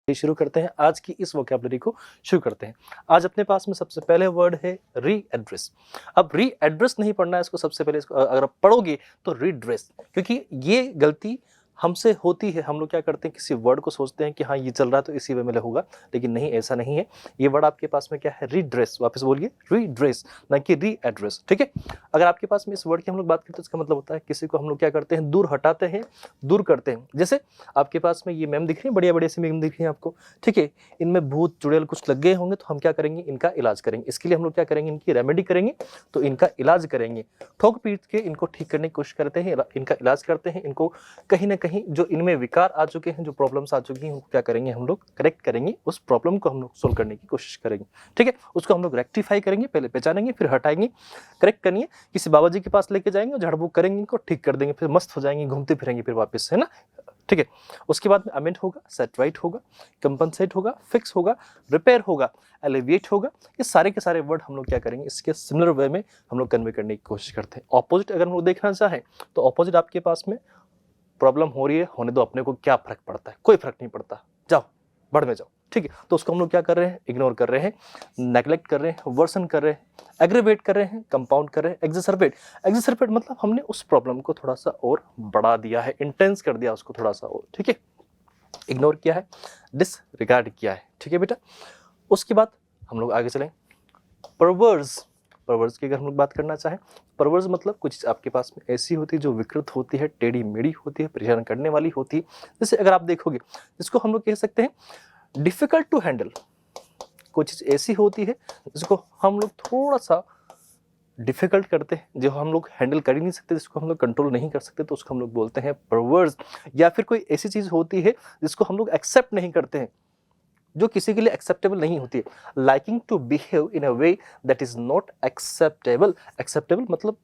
शुरू करते हैं आज की इस वोकैबुलरी को शुरू करते हैं। आज अपने पास में सबसे पहले वर्ड है रीएड्रेस। अब रीएड्रेस नहीं पढ़ना है इसको, सबसे पहले इसको अगर आप पढ़ोगे तो रीड्रेस, क्योंकि ये गलती हमसे होती है। हम लोग क्या करते हैं, किसी वर्ड को सोचते हैं कि हाँ ये चल रहा है तो इसी वे में होगा, लेकिन नहीं, ऐसा नहीं है। ये वर्ड आपके पास में क्या है, रीड्रेस। वापस बोलिए, रीड्रेस, ना कि रीएड्रेस। ठीक है, अगर आपके पास में इस वर्ड की हम लोग बात करते हैं तो इसका मतलब होता है किसी को हम लोग क्या करते हैं, दूर हटाते हैं, दूर करते हैं। जैसे आपके पास में ये मैम दिख रही है, बढ़िया बढ़िया सी मैम दिख रही है आपको, ठीक है, इनमें भूत चुड़ैल कुछ लग गए होंगे, तो हम क्या करेंगे, इनका इलाज करेंगे। इसके लिए हम लोग क्या करेंगे, इनकी रेमेडी करेंगे, तो इनका इलाज करेंगे। ठोक पीट के इनको ठीक करने की कोशिश करते हैं, इनका इलाज करते हैं। इनको कहीं ना कहीं जो इनमें विकार आ चुके हैं, जो प्रॉब्लम्स आ चुकी हैं, उनको क्या करेंगे, हम लोग करेक्ट करेंगे। उस प्रॉब्लम को हम लोग सोल्व करने की कोशिश करेंगे। ठीक है, उसको हम लोग रेक्टिफाई करेंगे, पहले पहचानेंगे, फिर हटाएंगे, करेक्ट करेंगे। किसी बाबा जी के पास लेके जाएंगे, झाड़ फूक करेंगे, इनको ठीक कर देंगे, फिर मस्त हो जाएंगे, घूमते फिरेंगे फिर वापस, है ना। ठीक है, उसके बाद में अमेंड होगा, सेट राइट होगा, कंपनसेट होगा, फिक्स होगा, रिपेयर होगा, एलिविएट होगा। ये सारे के सारे वर्ड हम लोग क्या करेंगे, इसके सिमिलर वे में हम लोग कन्वे करने की कोशिश करते हैं। ऑपोजिट अगर हम लोग देखना चाहें तो ऑपोजिट आपके पास में प्रॉब्लम हो रही है, होने दो, अपने को क्या फर्क पड़ता है, कोई फर्क नहीं पड़ता, जाओ बढ़ में जाओ। ठीक है, तो उसको हम लोग क्या कर रहे हैं, इग्नोर कर रहे हैं, नेग्लेक्ट कर रहे हैं, वर्सन कर रहे हैं, एग्रीवेट कर रहे हैं, कंपाउंड कर रहे हैं, एक्सरबेट। एक्सरबेट मतलब हमने उस प्रॉब्लम को थोड़ा सा और बढ़ा दिया है, इंटेंस कर दिया उसको थोड़ा सा और। ठीक है, इग्नोर किया है, डिसरिगार्ड किया है। ठीक है बेटा, उसके बाद हम लोग आगे चलें। परवर्स, परवर्स की अगर हम लोग बात करना चाहें, परवर्स मतलब कुछ आपके पास में ऐसी होती है जो विकृत होती है, टेढ़ी मेढ़ी होती है, परेशान करने वाली होती है। जैसे अगर आप देखोगे, जिसको हम लोग कह सकते हैं डिफिकल्ट टू हैंडल। कुछ चीज ऐसी होती है जिसको हम लोग थोड़ा सा डिफिकल्ट करते हैं, जो हम लोग हैंडल कर ही नहीं सकते, जिसको हम लोग कंट्रोल नहीं कर सकते, तो उसको हम लोग बोलते हैं परवर्स। या फिर कोई ऐसी चीज होती है जिसको हम लोग एक्सेप्ट नहीं करते हैं, जो किसी के लिए एक्सेप्टेबल नहीं होती है। Liking to behave in a way that is not acceptable. Acceptable मतलब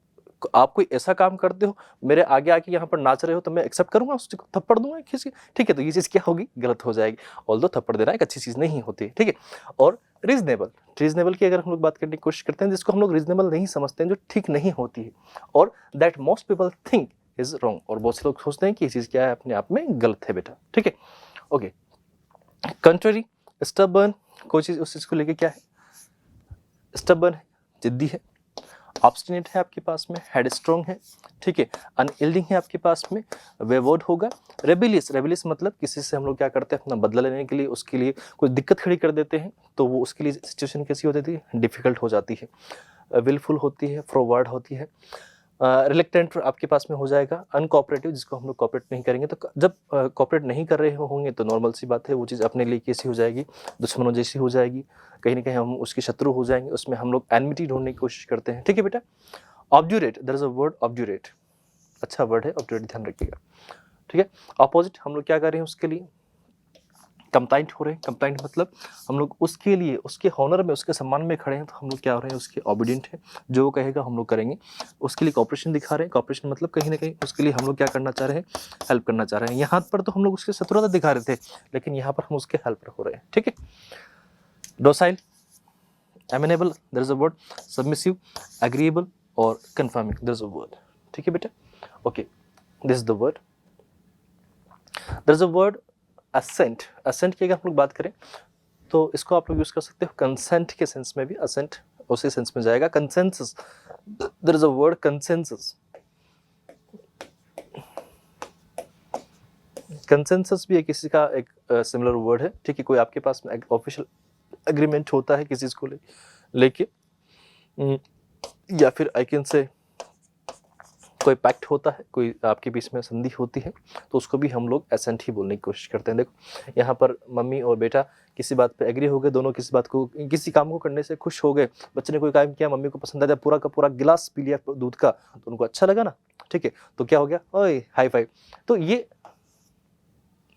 आप कोई ऐसा काम करते हो, मेरे आगे आके यहाँ पर नाच रहे हो, तो मैं एक्सेप्ट करूंगा, उसको थप्पड़ दूंगा खींच के। ठीक है, तो ये चीज क्या होगी, गलत हो जाएगी। ऑल्दो थप्पड़ देना एक अच्छी चीज नहीं होती। ठीक है, और रीजनेबल, रीजनेबल की अगर हम लोग बात करने की कोशिश करते हैं, जिसको हम लोग रीजनेबल नहीं समझते हैं, जो ठीक नहीं होती है, और that most people think is wrong, और बहुत से लोग सोचते हैं कि ये चीज क्या है, अपने आप में गलत है बेटा। ठीक है, ओके। कंट्री, स्टबर्न, कोई चीज उस चीज को लेके क्या है, स्टबर्न है, जिद्दी है। ऑब्स्टिनेट है आपके पास में, हेड स्ट्रॉन्ग है। ठीक है, अनयील्डिंग है आपके पास में, वेवर्ड होगा। रेबिलियस, रेबिलियस मतलब किसी से हम लोग क्या करते हैं, अपना बदला लेने के लिए, उसके लिए कोई दिक्कत खड़ी कर देते हैं, तो वो उसके लिए सिचुएशन कैसी हो जाती है, डिफिकल्ट हो जाती है। विलफुल होती है, फॉरवर्ड होती है। रिलेक्टेंट आपके पास में हो जाएगा। अनकोऑपरेटिव, जिसको हम लोग कोऑपरेट नहीं करेंगे, तो जब कोऑपरेट नहीं कर रहे होंगे तो नॉर्मल सी बात है, वो चीज़ अपने लिए कैसी हो जाएगी, दुश्मनों जैसी हो जाएगी, कहीं ना कहीं हम उसके शत्रु हो जाएंगे, उसमें हम लोग एनमिटी ढूंढने की कोशिश करते हैं। ठीक है बेटा, obdurate, there is a word obdurate, अच्छा वर्ड है ऑब्ड्यूरेट, ध्यान रखिएगा। ठीक है, अपोजिट हम लोग क्या कर रहे हैं, उसके लिए कंप्लाइंट हो रहे हैं। कंप्लाइंट मतलब हम लोग उसके लिए, उसके हॉनर में, उसके सम्मान में खड़े हैं, तो हम लोग क्या हो रहे हैं, उसके ऑबिडेंट है, जो वो कहेगा हम लोग करेंगे। उसके लिए कॉपरेशन दिखा रहे हैं। कॉपरेशन मतलब कहीं ना कहीं उसके लिए हम लोग क्या करना चाह रहे हैं, हेल्प करना चाह रहे हैं। यहाँ पर तो हम लोग उसके शत्रुता दिखा रहे थे, लेकिन यहाँ पर हम उसके हेल्पर हो रहे हैं। ठीक है, docile, amenable, there is a word, submissive, agreeable और conforming, there is a word. ठीक है बेटा, okay, this is the word. There is a word assent. Assent की अगर हम लोग बात करें तो इसको आप लोग यूज कर सकते हो कंसेंट के सेंस में भी, असेंट उसी सेंस में जाएगा। Consensus, there is a word consensus. Consensus भी एक किसी का एक सिमिलर वर्ड है। ठीक है, कोई आपके पास में ऑफिशियल एग्रीमेंट होता है किसी चीज को लेके, या फिर आई कैन से कोई पैक्ट होता है, कोई आपके बीच में संधि होती है, तो उसको भी हम लोग एसेंट ही बोलने की कोशिश करते हैं। देखो यहाँ पर मम्मी और बेटा किसी बात पे एग्री हो गए, दोनों किसी बात को, किसी काम को करने से खुश हो गए। बच्चे ने कोई काम किया, मम्मी को पसंद आया, पूरा का पूरा गिलास पी लिया दूध का, तो उनको अच्छा लगा ना। ठीक है, तो क्या हो गया, ओए हाई फाइव। तो ये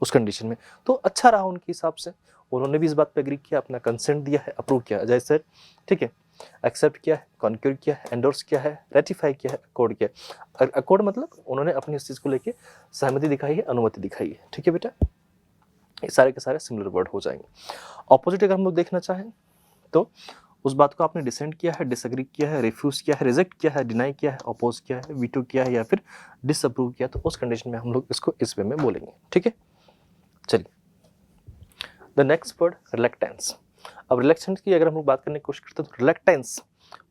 उस कंडीशन में तो अच्छा रहा उनके हिसाब से, उन्होंने भी इस बात पे एग्री किया, अपना कंसेंट दिया है, अप्रूव किया, जैसे ठीक है, एक्सेप्ट किया है, कॉन्क्यूर किया है, एंडोर्स किया है, रेटिफाई किया है, अकॉर्ड किया है। अकॉर्ड मतलब उन्होंने अपनी इस चीज को लेके सहमति दिखाई है, अनुमति दिखाई है। ठीक है बेटा, ये सारे के सारे सिमिलर वर्ड हो जाएंगे। ऑपोजिट अगर हम लोग देखना चाहें तो उस बात को आपने डिसेंट किया है, डिसएग्री किया है, रिफ्यूज किया है, रिजेक्ट किया है, डिनाई किया है, अपोज किया है, वीटो किया है, या फिर डिसअप्रूव किया, तो उस कंडीशन में हम लोग इसको इस वे में बोलेंगे। ठीक है, चलिए द नेक्स्ट वर्ड रिलेक्टेंस। अब रिलेक्टेंस की अगर हम लोग बात करने की कोशिश करते हैं तो रिलेक्टेंस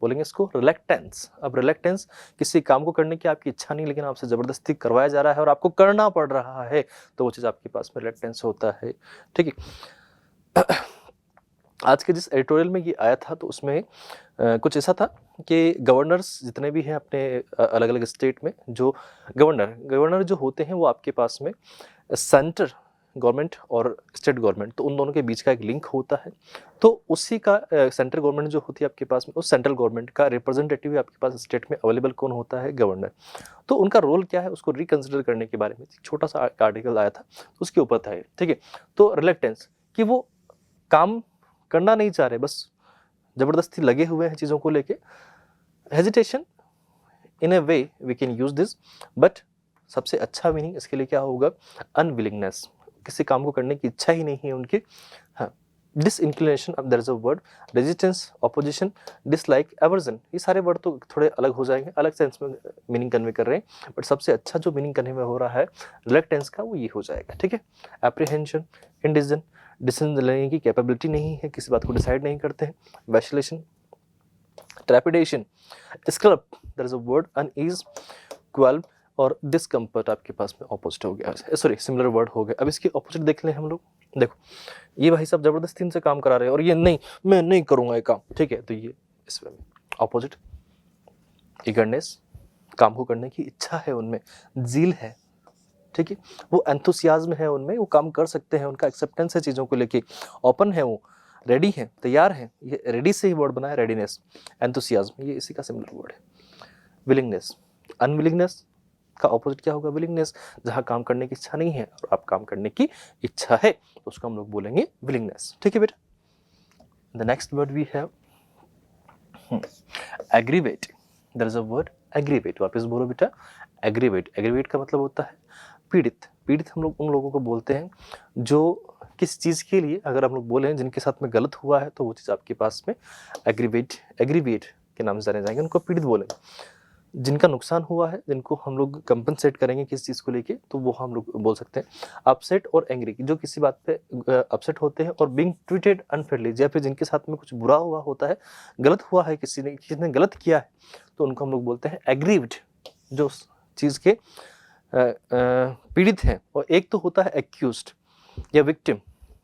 बोलेंगे इसको, रिलेक्टेंस। अब रिलेक्टेंस किसी काम को करने की आपकी इच्छा नहीं, लेकिन आपसे जबरदस्ती करवाया जा रहा है और आपको करना पड़ रहा है, तो वो चीज़ आपके पास में रिलेक्टेंस होता है। ठीक है। आज के जिस एडिटोरियल में ये आया था तो उसमें कुछ ऐसा था कि गवर्नर्स जितने भी हैं अपने अलग अलग स्टेट में, जो गवर्नर जो होते हैं वो आपके पास में सेंटर गवर्नमेंट और स्टेट गवर्नमेंट, तो उन दोनों के बीच का एक लिंक होता है। तो उसी का सेंट्रल गवर्नमेंट जो होती है आपके पास में, उस सेंट्रल गवर्नमेंट का रिप्रेजेंटेटिव आपके पास स्टेट में अवेलेबल कौन होता है, गवर्नर। तो उनका रोल क्या है उसको रिकंसिडर करने के बारे में छोटा सा आर्टिकल आया था, तो उसके ऊपर था। ठीक है, तो रिलेक्टेंस कि वो काम करना नहीं चाह रहे, बस जबरदस्ती लगे हुए हैं चीज़ों को लेके। Hesitation in a way we can use this, but सबसे अच्छा मीनिंग इसके लिए क्या होगा, अनविलिंगनेस, किसी काम को करने की इच्छा ही नहीं है उनकी। हाँ, डिसइंक्लिनेशन, अब there is a word resistance, opposition, dislike, aversion, ये सारे वर्ड तो थोड़े अलग हो जाएंगे, अलग सेंस में मीनिंग कन्वे कर रहे हैं, बट सबसे अच्छा जो मीनिंग कन्वे में हो रहा है रिलेक्टेंस का वो ये हो जाएगा। ठीक है, एप्रीहेंशन, इंडिसीजन, डिसीजन लेने की कैपेबिलिटी नहीं है, किसी बात को डिसाइड नहीं करते हैं, vacillation, trepidation, scrub, there is a word unease, qualm और डिस्कम्फर्ट आपके पास में ऑपोजिट हो गया, सॉरी सिमिलर वर्ड हो गया। अब इसके ऑपोजिट देख लें हम लोग। देखो ये भाई साहब जबरदस्ती इनसे काम करा रहे हैं और ये नहीं, मैं नहीं करूंगा ये काम। ठीक है, तो ये इसमें ऑपोजिट ईगरनेस, काम को करने की इच्छा है उनमें, जील है। ठीक है, वो एंथुसियाज्म है उनमें, वो काम कर सकते हैं, उनका एक्सेप्टेंस है चीज़ों को लेके, ओपन है, वो रेडी है, तैयार है। ये रेडी से ही वर्ड बना है, रेडीनेस, एंथुसियाज्म, ये इसी का सिमिलर वर्ड है। विलिंगनेस, अनविलिंगनेस का ऑपोजिट क्या होगा, विलिंगनेस, जहाँ काम करने की इच्छा नहीं है और आप काम करने की इच्छा है तो उसको हम लोग बोलेंगे विलिंगनेस। ठीक है बेटा, the next word we have aggravate. There is a word aggravate, वापस बोलो बेटा, एग्रीवेट। एग्रीवेट का मतलब होता है पीड़ित। पीड़ित हम लोग उन लोगों को बोलते हैं जो किस चीज़ के लिए, अगर हम लोग बोले जिनके साथ में गलत हुआ है, तो वो चीज़ आपके पास में एग्रीवेट के नाम से जाने जाएंगे, उनको पीड़ित बोलेंगे। जिनका नुकसान हुआ है, जिनको हम लोग कंपनसेट करेंगे किस चीज़ को लेके, तो वो हम लोग बोल सकते हैं अपसेट और एंग्री, जो किसी बात पे अपसेट होते हैं, और बीइंग ट्रीटेड अनफेयरली, या फिर जिनके साथ में कुछ बुरा हुआ होता है, गलत हुआ है, किसी ने गलत किया है, तो उनको हम लोग बोलते हैं एग्रीव्ड, जो चीज़ के पीड़ित हैं। और एक तो होता है एक्यूज्ड या विक्टिम,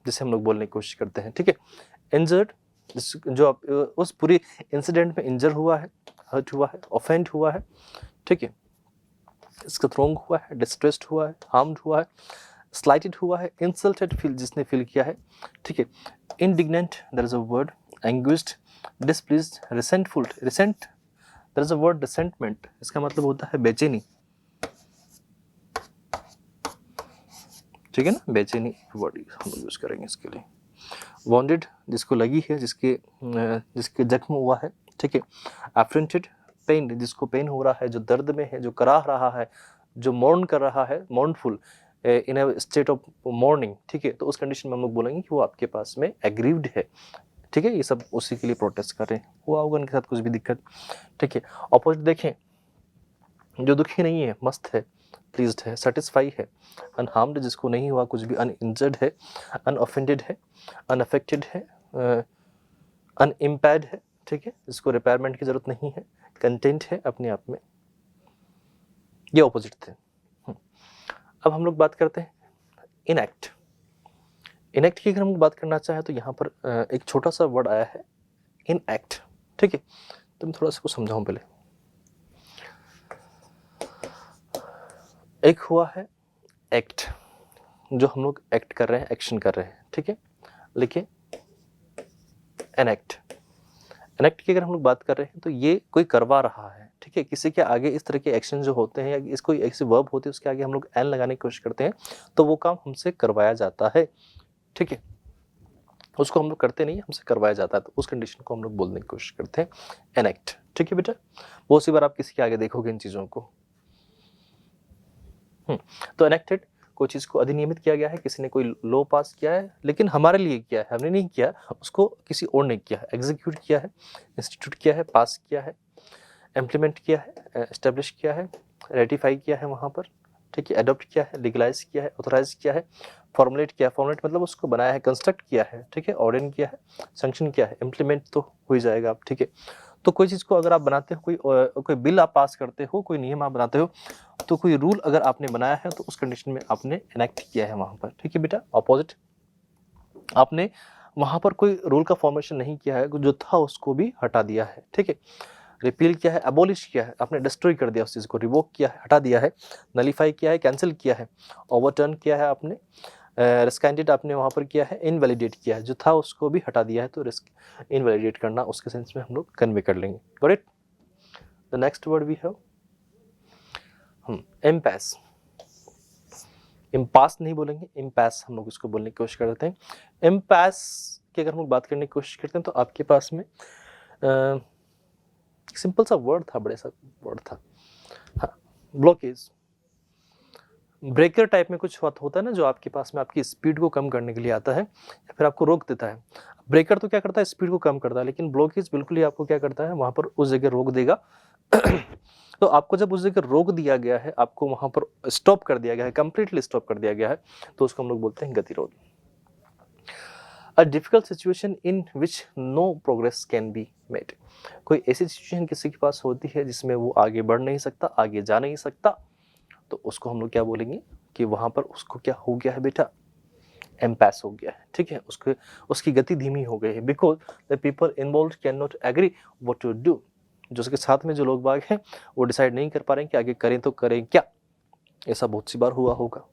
जिसे हम लोग बोलने की कोशिश करते हैं। ठीक है, इंजर्ड, जो उस पूरी इंसिडेंट में इंजर हुआ है, हर्ट हुआ है, ऑफेंड हुआ है। ठीक है, इसका थ्रोंग हुआ है, डिस्ट्रेस्ड हुआ है, हार्म्ड हुआ है, स्लाइटेड हुआ है, इंसल्टेड फील जिसने फील किया है। ठीक है, indignant, there is a word anguished, displeased, resentful, resent, there is a word resentment, इसका मतलब होता है बेचैनी। ठीक है ना, बेचैनी वर्ड हम लोग यूज करेंगे इसके लिए। वॉन्डेड, जिसको लगी है, जिसके जख्म हुआ है। ठीक है, एफ्रेंटेड, पेन, जिसको पेन हो रहा है, जो दर्द में है, जो कराह रहा है, जो मॉर्न कर रहा है, मॉर्नफुल, इन अ स्टेट ऑफ मॉर्निंग। ठीक है, तो उस कंडीशन में हम लोग बोलेंगे कि वो आपके पास में एग्रीव्ड है। ठीक है, ये सब उसी के लिए प्रोटेस्ट कर रहे हैं, हुआ होगा उनके साथ कुछ भी दिक्कत। ठीक है, ऑपोजिट देखें, जो दुखी नहीं है, मस्त है, प्लीज्ड है, सेटिस्फाई है, अनहार्म्ड, जिसको नहीं हुआ कुछ भी, अनइंजर्ड है, अनऑफेंडेड है, अनअफेक्टेड है, अनइम्पैर्ड है। ठीक है, जिसको रिपेयरमेंट की जरूरत नहीं है, कंटेंट है अपने आप में। ये ऑपोजिट थे। अब हम लोग बात करते हैं इनएक्ट। इनएक्ट की अगर हम बात करना चाहें तो यहाँ पर एक छोटा सा वर्ड आया है, इनएक्ट। ठीक है, तो मैं थोड़ा सा कुछ समझाऊं पहले। एक हुआ है एक्ट, जो हम लोग एक्ट कर रहे हैं, एक्शन कर रहे हैं। ठीक है, लिखिए एनेक्ट। एनेक्ट की अगर हम लोग बात कर रहे हैं तो ये कोई करवा रहा है। ठीक है, किसी के आगे इस तरह के एक्शन जो होते हैं या इसको ऐसे वर्ब होते हैं, उसके आगे हम लोग एन लगाने की कोशिश करते हैं, तो वो काम हमसे करवाया जाता है। ठीक है, उसको हम लोग करते नहीं, हमसे करवाया जाता है, तो उस कंडीशन को हम लोग बोलने की कोशिश करते हैं एनेक्ट। ठीक है बेटा, बहुत सी बार आप किसी के आगे देखोगे इन चीज़ों को। तो एनेक्टेड, कोई चीज़ को अधिनियमित किया गया है, किसी ने कोई लॉ पास किया है, लेकिन हमारे लिए किया है, हमने नहीं किया, उसको किसी और ने किया है, एग्जीक्यूट किया है, इंस्टीट्यूट किया है, पास किया है, इम्प्लीमेंट किया है, एस्टेब्लिश किया है, रेटिफाई किया है वहाँ पर, ठीक है, एडॉप्ट किया है, लीगलाइज किया है, ऑथराइज किया है, फॉर्मुलेट किया है, फॉर्मुलेट मतलब उसको बनाया है, कंस्ट्रक्ट किया है, ठीक है, ऑर्डिन किया है, सैंक्शन किया है, इम्प्लीमेंट तो हो ही जाएगा आप, ठीक है। तो कोई चीज़ को अगर आप बनाते हो, कोई बिल आप पास करते हो, कोई नियम आप बनाते हो, तो कोई रूल अगर आपने बनाया है तो उस कंडीशन में आपने इनेक्ट किया है वहाँ पर, ठीक है बेटा। अपोजिट आपने वहाँ पर कोई रूल का फॉर्मेशन नहीं किया है, जो था उसको भी हटा दिया है, ठीक है। रिपील किया है, एबॉलिश किया है, आपने डिस्ट्रॉय कर दिया उस चीज़ को, रिवोक किया है, हटा दिया है, नलीफाई किया है, कैंसिल किया है, ओवरटर्न किया है आपने, रिस्काइंडेड आपने वहाँ पर किया है, इनवैलिडेट किया है, जो था उसको भी हटा दिया है, तो रिस्क इनवैलिडेट करना उसके सेंस में हम लोग कन्वे कर लेंगे। Got it. The next word we have impasse. Impasse नहीं बोलेंगे, इम्पैस हम लोग इसको बोलने की कोशिश करते हैं। इम्पैस की अगर हम लोग बात करने की कोशिश करते हैं तो आपके पास में सिंपल सा वर्ड था, बड़े सा वर्ड था, हाँ, ब्लॉकेज। ब्रेकर टाइप में कुछ बात होता है ना, जो आपके पास में आपकी स्पीड को कम करने के लिए आता है या फिर आपको रोक देता है। ब्रेकर तो क्या करता है, स्पीड को कम करता है, लेकिन ब्लॉकेज बिल्कुल ही आपको क्या करता है, वहाँ पर उस जगह रोक देगा। तो आपको जब उस जगह रोक दिया गया है, आपको वहाँ पर स्टॉप कर दिया गया है, कंप्लीटली स्टॉप कर दिया गया है, तो उसको हम लोग बोलते हैं गतिरोध। A difficult situation in which no progress can be made. कोई ऐसी सिचुएशन किसी के पास होती है जिसमें वो आगे बढ़ नहीं सकता, आगे जा नहीं सकता, तो उसको हम लोग क्या बोलेंगे कि वहाँ पर उसको क्या हो गया है बेटा, एम्पैस हो गया है, ठीक है, उसकी गति धीमी हो गई है, because the people involve can not agree what to do. जो उसके साथ में जो लोग बाग हैं वो डिसाइड नहीं कर पा रहे हैं कि आगे करें तो करें क्या। ऐसा बहुत सी बार हुआ होगा,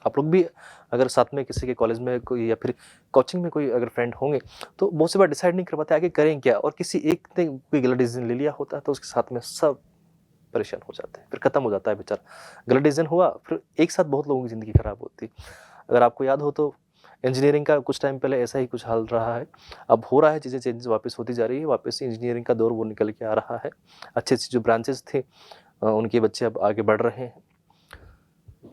आप लोग भी अगर साथ में किसी के कॉलेज में कोई या फिर कोचिंग में कोई अगर फ्रेंड होंगे तो बहुत सी बार डिसाइड नहीं कर पाते आगे करें क्या, और किसी एक ने कोई गलत डिसीजन ले लिया होता है तो उसके साथ में सब परेशान हो जाते हैं, फिर खत्म हो जाता है बेचारा। गलत डिसीजन हुआ, फिर एक साथ बहुत लोगों की ज़िंदगी खराब होती। अगर आपको याद हो तो इंजीनियरिंग का कुछ टाइम पहले ऐसा ही कुछ हाल रहा है, अब हो रहा है, चीज़ें चेंजेस वापस होती जा रही है, वापस से इंजीनियरिंग का दौर वो निकल के आ रहा है। अच्छे अच्छे जो ब्रांचेस थे उनके बच्चे अब आगे बढ़ रहे हैं।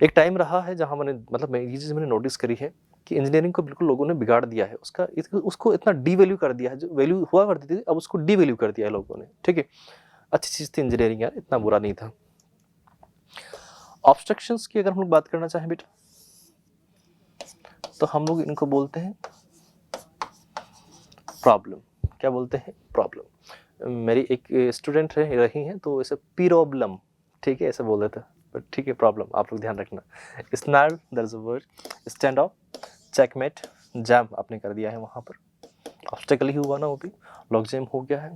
एक टाइम रहा है जहाँ मैंने ये चीज़ मैंने नोटिस करी है कि इंजीनियरिंग को बिल्कुल लोगों ने बिगाड़ दिया है, उसको इतना डीवैल्यू कर दिया है, जो वैल्यू हुआ करती थी अब उसको डीवैल्यू कर दिया है लोगों ने, ठीक है। अच्छी चीज़ थी इंजीनियरिंग यार, इतना बुरा नहीं था। ऑब्स्ट्रक्शंस की अगर हम लोग बात करना चाहें बेटा, तो हम लोग इनको बोलते हैं प्रॉब्लम। क्या बोलते हैं, प्रॉब्लम। मेरी एक स्टूडेंट रही हैं तो ऐसे प्रॉब्लम, ठीक है, ऐसे बोल देता, बट ठीक है, प्रॉब्लम आप लोग ध्यान रखना। Snail that is a word, stand of, checkmate, jam आपने कर दिया है वहाँ पर, ऑब्स्टेकल ही हुआ ना, वो भी लॉक जैम हो गया है,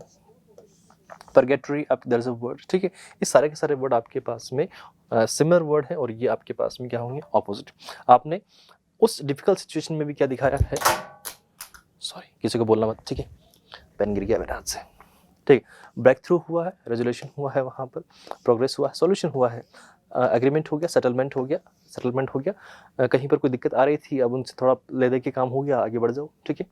परगेटरी आप दैट इज अ वर्ड, ठीक है। ये सारे के सारे वर्ड आपके पास में सिमिलर वर्ड है और ये आपके पास में क्या होंगे, ऑपोजिट। आपने उस डिफिकल्ट सिचुएशन में भी क्या दिखाया है, सॉरी किसी को बोलना मत, ठीक है, पेन गिर गया मेरे हाथ से, ठीक। ब्रेक थ्रू हुआ है, रेजोल्यूशन हुआ है वहाँ पर, प्रोग्रेस हुआ है, सॉल्यूशन हुआ है, एग्रीमेंट हो गया, सेटलमेंट हो गया, कहीं पर कोई दिक्कत आ रही थी, अब उनसे थोड़ा ले दे के काम हो गया, आगे बढ़ जाओ, ठीक है।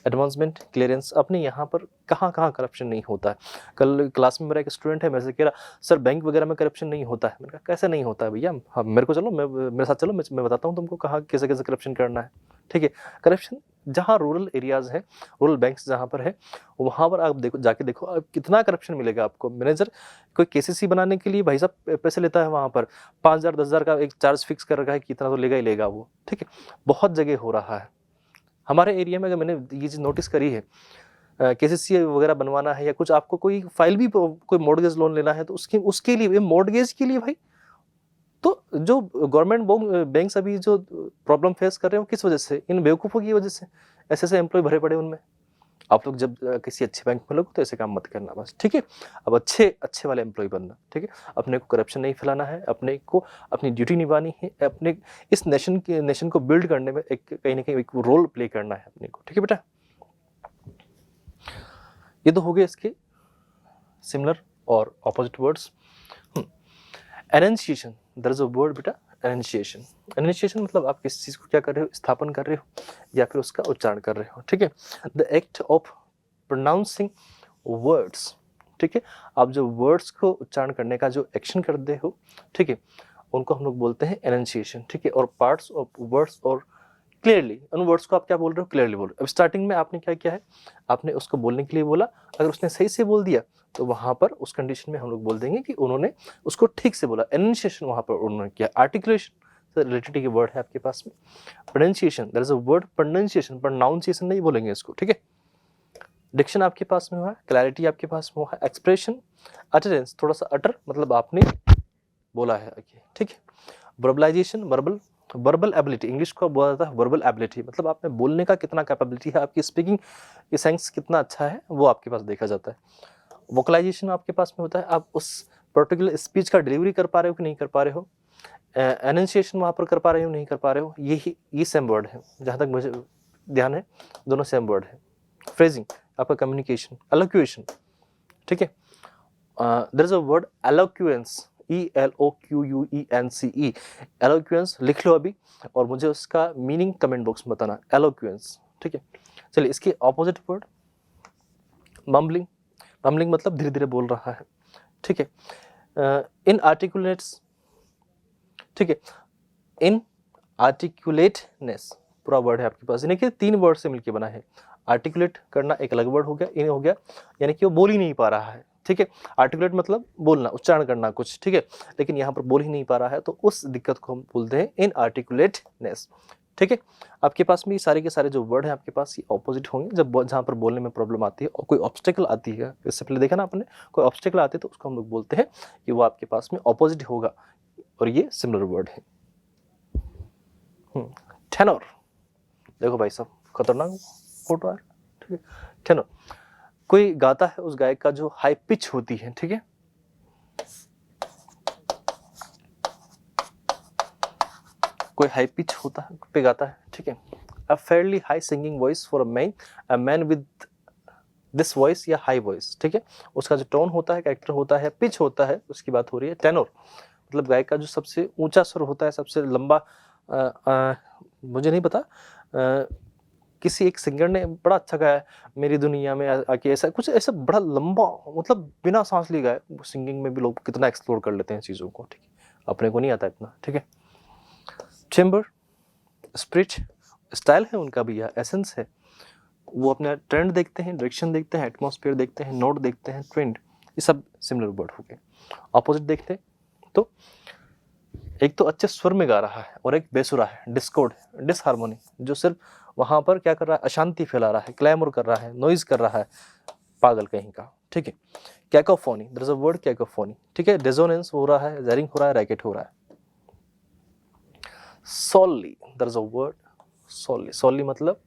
Advancement, clearance. अपने यहाँ पर कहाँ कहाँ करप्शन नहीं होता है। कल क्लास में मेरा एक स्टूडेंट है, मेरे से कह रहा सर बैंक वगैरह में करप्शन नहीं होता है। मैंने कहा कैसे नहीं होता है भैया, हाँ मेरे को चलो, मेरे साथ चलो, मैं बताता हूँ तुमको कहाँ कैसे कैसे करप्शन करना है, ठीक है। करप्शन जहाँ रूरल एरियाज़ हैं, रूरल बैंक्स जहाँ पर है, वहाँ पर आप देखो, जाके देखो आप कितना करप्शन मिलेगा आपको। मैनेजर कोई केसीसी बनाने के लिए भाई साहब पैसे लेता है, वहाँ पर 5,000 10,000 का एक चार्ज फिक्स कर रखा है कि इतना तो लेगा ही लेगा वो, ठीक है। बहुत जगह हो रहा है हमारे एरिया में। अगर मैंने ये चीज़ नोटिस करी है, केसीसी वगैरह बनवाना है या कुछ आपको कोई फाइल भी, कोई मॉर्गेज लोन लेना है तो उसके लिए, मॉर्गेज के लिए भाई, तो जो गवर्नमेंट बैंक्स अभी जो प्रॉब्लम फेस कर रहे हैं वो किस वजह से, इन बेवकूफ़ों की वजह से। ऐसे ऐसे एम्प्लॉय भरे पड़े उनमें। आप लोग जब किसी अच्छे बैंक में लोग तो ऐसे काम मत करना बस, ठीक है। अब अच्छे वाले एम्प्लॉय बनना, ठीक है। अपने को करप्शन नहीं फैलाना है, अपने को अपनी ड्यूटी निभानी है, अपने इस नेशन को बिल्ड करने में एक कहीं ना कहीं एक रोल प्ले करना है अपने को, ठीक है बेटा। ये तो हो गए इसके सिमिलर और opposite words. Enunciation, there is a word बेटा, एनंसिएशन। एनंसिएशन मतलब आप किसी चीज़ को क्या कर रहे हो, स्थापन कर रहे हो या फिर उसका उच्चारण कर रहे हो, ठीक है। The act of pronouncing words, ठीक है। आप जो वर्ड्स को उच्चारण करने का जो एक्शन करते हो, ठीक है, उनको हम लोग बोलते हैं एनंसिएशन, ठीक है। और पार्ट्स ऑफ वर्ड्स और क्लियरली, उन वर्ड्स को आप क्या बोल रहे हो, क्लियरली बोल रहे हो। अब स्टार्टिंग में आपने क्या किया है, आपने उसको बोलने के लिए बोला, अगर उसने सही से बोल दिया तो वहाँ पर उस कंडीशन में हम लोग बोल देंगे कि उन्होंने उसको ठीक से बोला। एनुंशिएशन वहाँ पर उन्होंने किया। आर्टिकुलेशन से रिलेटेड के वर्ड है आपके पास में। Pronunciation, there is a word pronunciation, pronunciation नहीं बोलेंगे इसको, ठीक है। डिक्शन आपके पास में हुआ है, क्लैरिटी आपके पास में हुआ है, एक्सप्रेशन, अटरेंस, थोड़ा सा अटर मतलब आपने बोला है, ठीक है। वर्बलाइजेशन, वर्बल एबिलिटी, इंग्लिश को बोला जाता है वर्बल एबिलिटी, मतलब आप में बोलने का कितना कैपेबिलिटी है, आपकी स्पीकिंग की सेंस कितना अच्छा है, वो आपके पास देखा जाता है। वोकलाइजेशन आपके पास में होता है, आप उस पर्टिकुलर स्पीच का डिलीवरी कर पा रहे हो कि नहीं कर पा रहे हो। एनंसिएशन वहाँ पर कर पा रहे हो नहीं कर पा रहे हो, ये सेम वर्ड है, जहाँ तक मुझे ध्यान है दोनों सेम वर्ड है। फ्रेजिंग आपका कम्युनिकेशन, एलोक्यूएशन, ठीक है। There is a word eloquence, ELOQUENCE, eloquence लिख लो अभी और मुझे उसका मीनिंग कमेंट बॉक्स में बताना, एलोक्यूएंस, ठीक है। चलिए इसके ऑपोजिट वर्ड मम्बलिंग, मम्बलिंग मतलब धीरे धीरे बोल रहा है, ठीक है। इन आर्टिकुलेट्स, ठीक है, इन आर्टिकुलेटनेस पूरा वर्ड है आपके पास, यानी कि 3 वर्ड से मिलकर बना है। आर्टिकुलेट करना एक अलग वर्ड हो गया, इन हो गया यानी कि वो बोल ही नहीं पा रहा है, ठीक है। आर्टिकुलेट मतलब बोलना, उच्चारण करना कुछ, ठीक है, लेकिन यहाँ पर बोल ही नहीं पा रहा है, तो उस दिक्कत को हम बोलते हैं इन आर्टिकुलेटनेस, ठीक है। आपके पास में ये सारे के सारे जो वर्ड हैं आपके पास ये ऑपोजिट होंगे जब जहाँ पर बोलने में प्रॉब्लम आती है और कोई ऑब्स्टेकल आती है। इससे पहले देखा ना आपने, कोई ऑब्स्टेकल आती है तो उसको हम लोग बोलते हैं कि वो आपके पास में ऑपोजिट होगा, और ये सिमिलर वर्ड है। टेनर, देखो भाई साहब खतरनाक फोटो है, ठीक है। टेनर, कोई गाता है उस गायक का जो हाई पिच होती है, ठीक है। कोई हाई पिच होता है पे गाता है, ठीक है। A fairly high singing voice for a man with this voice या हाई वॉइस, ठीक है। उसका जो टोन होता है, कैरेक्टर होता है, पिच होता है, उसकी बात हो रही है। टेनर मतलब गायक का जो सबसे ऊंचा स्वर होता है, सबसे लंबा, मुझे नहीं पता, किसी एक सिंगर ने बड़ा अच्छा गाया मेरी दुनिया में आके, ऐसा कुछ, ऐसा बड़ा लंबा, मतलब बिना सांस लिए गाया। सिंगिंग में भी लोग कितना एक्सप्लोर कर लेते हैं चीज़ों को, ठीक है, अपने को नहीं आता इतना, ठीक है। चेम्बर, स्पिरिट, स्टाइल है उनका भी, यह एसेंस है। वो अपना ट्रेंड देखते हैं, डायरेक्शन देखते हैं, एटमॉस्फेयर देखते हैं, नोट देखते हैं, ट्रेंड, ये सब सिमिलर वर्ड हो गए। ऑपोजिट देखते हैं तो एक तो अच्छे स्वर में गा रहा है और एक बेसुरा है, डिस्कॉर्ड, डिसहार्मोनी, जो सिर्फ वहां पर क्या कर रहा है, अशांति फैला रहा है, क्लैमर कर रहा है, नॉइज कर रहा है, पागल कहीं का, ठीक है। Cacophony, there is a word cacophony, ठीक है। डिसोनेंस हो रहा है, जैरिंग हो रहा है, रैकेट हो रहा है। सोली, देयर इज अ वर्ड सोली, सोली मतलब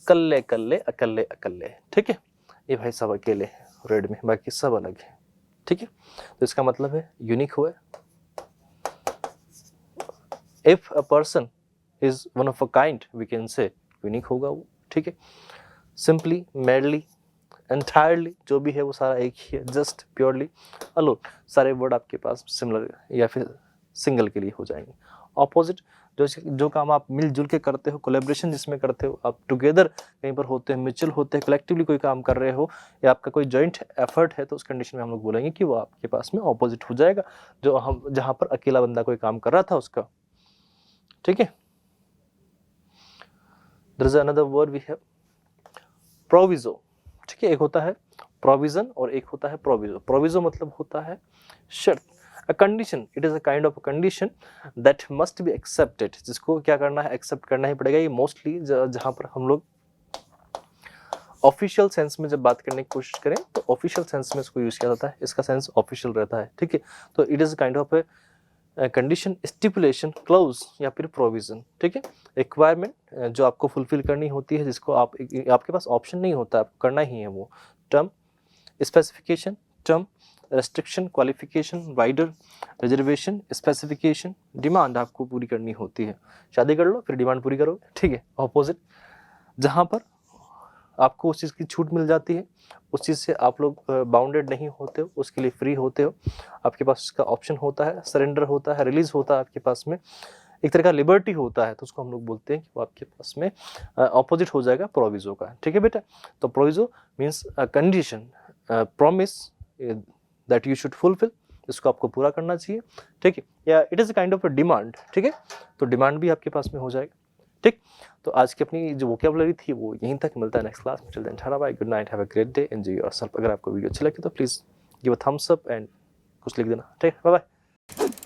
कल्ले कल्ले, अकल्ले अकल्ले, ठीक है। ये भाई सब अकेले हैं रेड में, बाकी सब अलग है, ठीक है। तो इसका मतलब है यूनिक हुआ। If a person is one of a kind we can say unique होगा वो, ठीक है। सिंपली, मैडली, एंटायरली, जो भी है वो सारा एक ही है। जस्ट, प्योरली, अलोन, सारे वर्ड आपके पास सिमिलर या फिर सिंगल के लिए हो जाएंगे। ऑपोजिट, जो काम आप मिलजुल के करते हो, कोलेब्रेशन जिसमें करते हो, आप टुगेदर कहीं पर होते हैं, म्यूचुअल होते हैं, कलेक्टिवली कोई काम कर रहे हो, या आपका कोई जॉइंट एफर्ट है, तो उस कंडीशन में हम लोग बोलेंगे कि वो आपके पास में ऑपोजिट हो जाएगा, जो हम जहाँ पर अकेला बंदा कोई काम कर रहा था उसका, ठीक है। There is another word we have proviso, ठीक है। एक होता है प्रोविजन और एक होता है प्रोविजो। प्रोविजो मतलब होता है शर्त, a condition, it is a kind of a condition that must be accepted, जिसको क्या करना है, एक्सेप्ट करना ही पड़ेगा। ये मोस्टली जहां पर हम लोग ऑफिशियल सेंस में जब बात करने की कोशिश करें तो ऑफिशियल सेंस में इसको यूज किया जाता है, इसका सेंस ऑफिशियल रहता है, ठीक है। तो it is kind of a condition, stipulation, close या फिर प्रोविजन, ठीक है। रिक्वायरमेंट जो आपको फुलफिल करनी होती है, जिसको आपके पास ऑप्शन नहीं होता, आपको करना ही है वो। Term, specification, term, restriction, qualification, rider, reservation, specification, demand आपको पूरी करनी होती है। शादी कर लो फिर डिमांड पूरी करो, ठीक है। ऑपोजिट, जहाँ पर आपको उस चीज़ की छूट मिल जाती है, उस चीज़ से आप लोग बाउंडेड नहीं होते हो, उसके लिए फ्री होते हो, आपके पास उसका ऑप्शन होता है, सरेंडर होता है, रिलीज होता है आपके पास में, एक तरह का लिबर्टी होता है, तो उसको हम लोग बोलते हैं कि वो आपके पास में ऑपोजिट हो जाएगा प्रोविजो का, ठीक है बेटा। तो proviso means condition, promise that you should fulfil, इसको आपको पूरा करना चाहिए, ठीक है। या it is a kind of a demand, ठीक है। तो डिमांड भी आपके पास में हो जाएगा, ठीक, तो आज की अपनी जो वोकेबुलरी थी वो यहीं तक। मिलता है नेक्स्ट क्लास में। Till then tata bye, good night, have a great day, enjoy yourself. अगर आपको वीडियो अच्छी लगी तो please give a thumbs up and कुछ लिख देना। ठीक, बाय बाय।